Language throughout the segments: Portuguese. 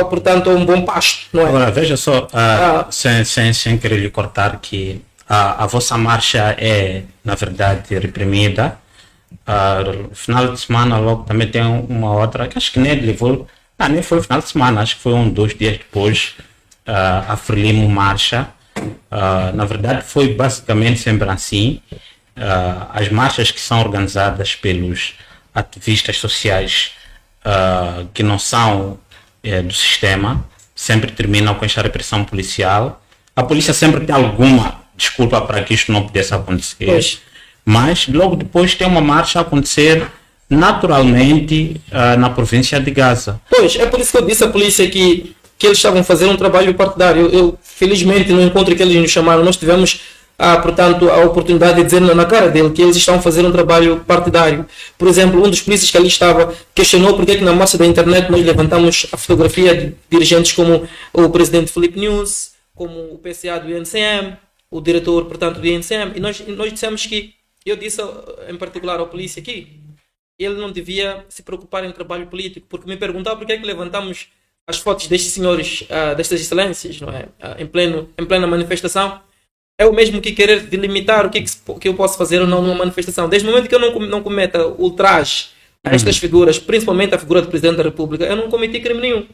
portanto, a um bom pasto, não é? Agora, veja só, Ah, sem querer lhe cortar, que a vossa marcha é, na verdade, reprimida. No final de semana, logo também tem uma outra, que acho que nem levou, nem foi final de semana, acho que foi 2 dias depois, a Frelimo marcha. Na verdade, foi basicamente sempre assim. As marchas que são organizadas pelos ativistas sociais que não são do sistema sempre terminam com esta repressão policial. A polícia sempre tem alguma desculpa para que isto não pudesse acontecer, pois. mas logo depois tem uma marcha a acontecer naturalmente na província de Gaza. Pois, é por isso que eu disse à polícia que eles estavam fazendo um trabalho partidário. Eu felizmente, no encontro que eles nos chamaram, nós tivemos, portanto, a oportunidade de dizer na cara dele que eles estão fazendo um trabalho partidário. Por exemplo, um dos polícias que ali estava questionou porque é que na marcha da internet nós levantamos a fotografia de dirigentes como o presidente Filipe News, como o PCA do INCM, o diretor, portanto, do INCM, e nós dissemos que, eu disse em particular ao polícia aqui, ele não devia se preocupar em trabalho político, porque me perguntava porque é que levantamos as fotos destes senhores, destas excelências, não é? Em plena manifestação. É o mesmo que querer delimitar que eu posso fazer ou não numa manifestação. Desde o momento que eu não cometa ultraje a estas figuras, principalmente a figura do Presidente da República, eu não cometi crime nenhum.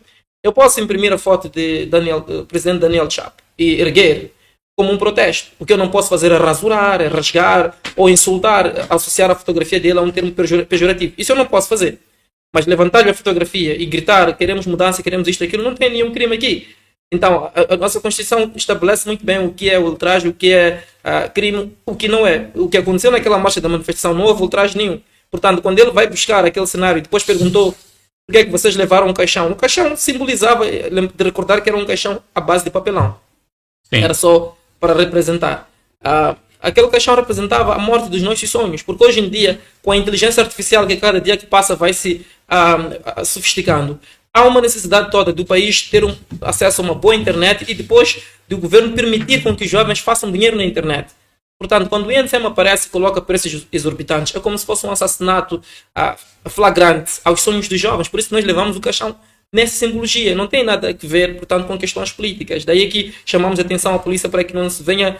Eu posso imprimir a foto de Presidente Daniel Chapo e erguer como um protesto. O que eu não posso fazer é rasurar, é rasgar ou insultar, associar a fotografia dele a um termo pejorativo. Isso eu não posso fazer. Mas levantar-lhe a fotografia e gritar queremos mudança, queremos isto, aquilo, não tem nenhum crime aqui. Então, a nossa Constituição estabelece muito bem o que é ultraje, o que é crime, o que não é. O que aconteceu naquela marcha da manifestação não houve ultraje nenhum. Portanto, quando ele vai buscar aquele cenário e depois perguntou por que é que vocês levaram um caixão, o caixão simbolizava, de recordar que era um caixão à base de papelão. Sim. Era só para representar. Aquele caixão representava a morte dos nossos sonhos, porque hoje em dia, com a inteligência artificial que cada dia que passa vai se sofisticando, há uma necessidade toda do país ter acesso a uma boa internet e depois do governo permitir com que os jovens façam dinheiro na internet. Portanto, quando o INSEM aparece e coloca preços exorbitantes, é como se fosse um assassinato flagrante aos sonhos dos jovens. Por isso nós levamos o caixão nessa simbologia. Não tem nada a ver, portanto, com questões políticas. Daí que chamamos a atenção à polícia para que não se venha,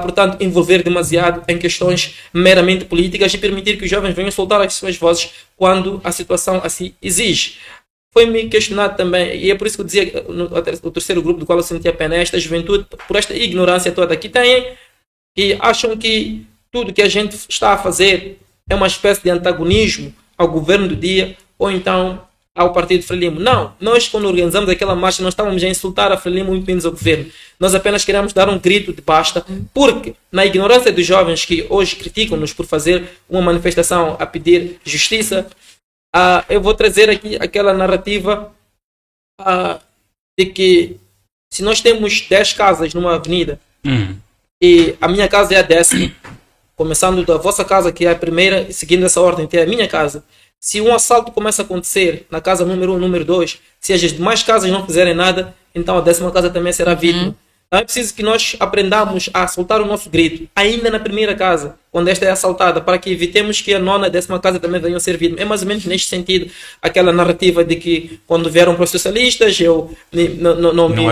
portanto, envolver demasiado em questões meramente políticas e permitir que os jovens venham soltar as suas vozes quando a situação assim exige. Foi-me questionado também, e é por isso que eu dizia, o terceiro grupo do qual eu sentia pena, é esta juventude, por esta ignorância toda que têm, e acham que tudo que a gente está a fazer é uma espécie de antagonismo ao governo do dia, ou então ao partido Frelimo. Não, nós quando organizamos aquela marcha, não estávamos a insultar a Frelimo muito menos ao governo. Nós apenas queríamos dar um grito de basta, porque na ignorância dos jovens que hoje criticam-nos por fazer uma manifestação a pedir justiça, eu vou trazer aqui aquela narrativa de que se nós temos 10 casas numa avenida e a minha casa é a 10ª, começando da vossa casa que é a primeira, seguindo essa ordem que é a minha casa, se um assalto começa a acontecer na casa número 1, número 2, se as demais casas não fizerem nada, então a 10ª casa também será vítima. Então é preciso que nós aprendamos a soltar o nosso grito, ainda na primeira casa, quando esta é assaltada, para que evitemos que a 9ª e 10ª casa também venham a ser vítimas. É mais ou menos neste sentido, aquela narrativa de que quando vieram para os socialistas, eu não me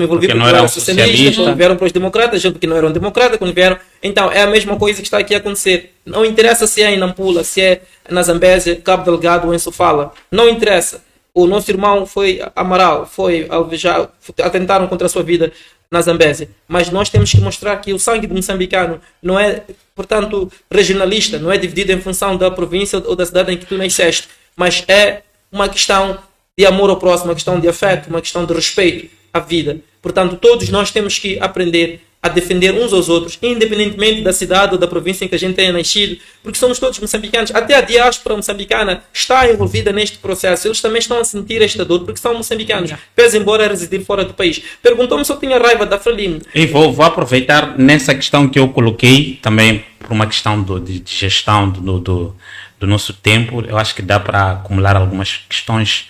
envolvi porque não era socialista, quando vieram para os democratas, eu porque não era um democrata, quando vieram... Então, é a mesma coisa que está aqui a acontecer. Não interessa se é em Nampula, se é na Zambésia, Cabo Delgado ou em Sofala. Não interessa. O nosso irmão foi Amaral, foi alvejado, atentaram contra a sua vida na Zambésia. Mas nós temos que mostrar que o sangue do moçambicano não é, portanto, regionalista, não é dividido em função da província ou da cidade em que tu nasceste, mas é uma questão de amor ao próximo, uma questão de afeto, uma questão de respeito à vida. Portanto, todos nós temos que aprender a defender uns aos outros, independentemente da cidade ou da província em que a gente tenha nascido, porque somos todos moçambicanos. Até a diáspora moçambicana está envolvida neste processo. Eles também estão a sentir esta dor, porque são moçambicanos, pese embora residir fora do país. Perguntou-me se eu tinha raiva da Frelimo. E vou aproveitar nessa questão que eu coloquei, também por uma questão de gestão do nosso tempo. Eu acho que dá para acumular algumas questões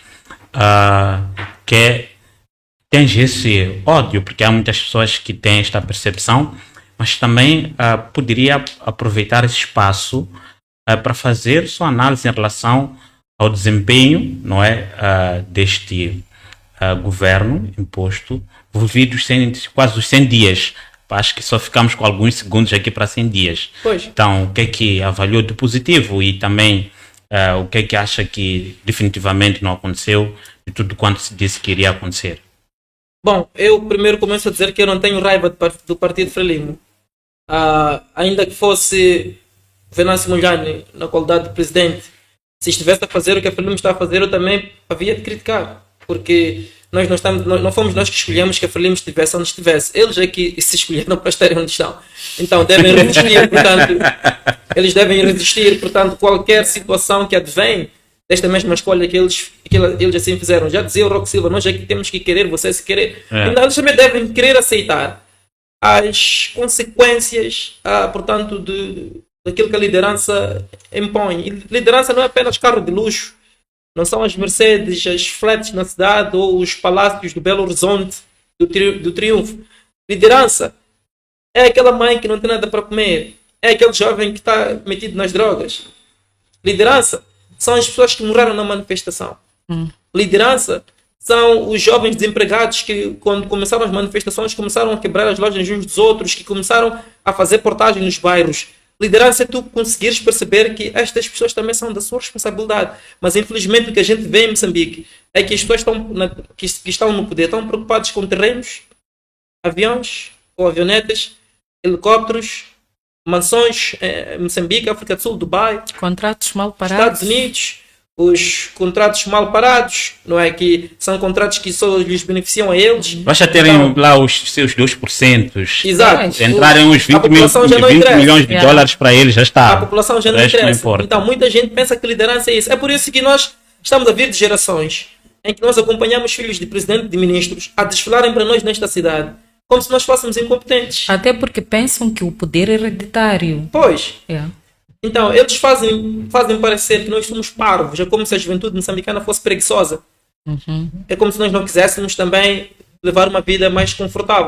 que tem esse ódio, porque há muitas pessoas que têm esta percepção, mas também poderia aproveitar esse espaço para fazer sua análise em relação ao desempenho, não é, deste governo imposto, envolvidos quase os 100 dias. Acho que só ficamos com alguns segundos aqui para 100 dias. Pois. Então, o que é que avaliou de positivo e também o que é que acha que definitivamente não aconteceu de tudo quanto se disse que iria acontecer? Bom, eu primeiro começo a dizer que eu não tenho raiva do Partido Frelimo. Ainda que fosse Venâncio Mondlane na qualidade de presidente, se estivesse a fazer o que a Frelimo está a fazer, eu também havia de criticar. Porque não fomos nós que escolhemos que a Frelimo estivesse onde estivesse. Eles é que se escolheram para estarem onde estão. Então devem resistir, portanto, eles devem resistir, portanto, qualquer situação que advém desta mesma escolha que eles assim fizeram. Já dizia o Roque Silva, nós é que temos que querer, você se querer. Então eles também devem querer aceitar as consequências, portanto, daquilo que a liderança impõe. E liderança não é apenas carro de luxo, não são as Mercedes, as flats na cidade ou os palácios do Belo Horizonte, do Triunfo. Liderança é aquela mãe que não tem nada para comer, é aquele jovem que está metido nas drogas. Liderança são as pessoas que morreram na manifestação. Liderança são os jovens desempregados que, quando começaram as manifestações, começaram a quebrar as lojas uns dos outros, que começaram a fazer portagem nos bairros. Liderança é tu conseguires perceber que estas pessoas também são da sua responsabilidade. Mas, infelizmente, o que a gente vê em Moçambique é que as pessoas que estão no poder estão preocupadas com terrenos, aviões ou avionetas, helicópteros, mansões em Moçambique, África do Sul, Dubai, contratos mal parados, Estados Unidos, os contratos mal parados, não é? Que são contratos que só lhes beneficiam a eles. Basta terem lá os seus 2%. Exato. Entrarem uns 20 milhões de dólares para eles, já está. A população já não interessa. Então, muita gente pensa que liderança é isso. É por isso que nós estamos a vir de gerações em que nós acompanhamos filhos de presidente e de ministros a desfilarem para nós nesta cidade, como se nós fôssemos incompetentes. Até porque pensam que o poder é hereditário. Pois. Então, eles fazem parecer que nós somos parvos. É como se a juventude moçambicana fosse preguiçosa. É como se nós não quiséssemos também levar uma vida mais confortável.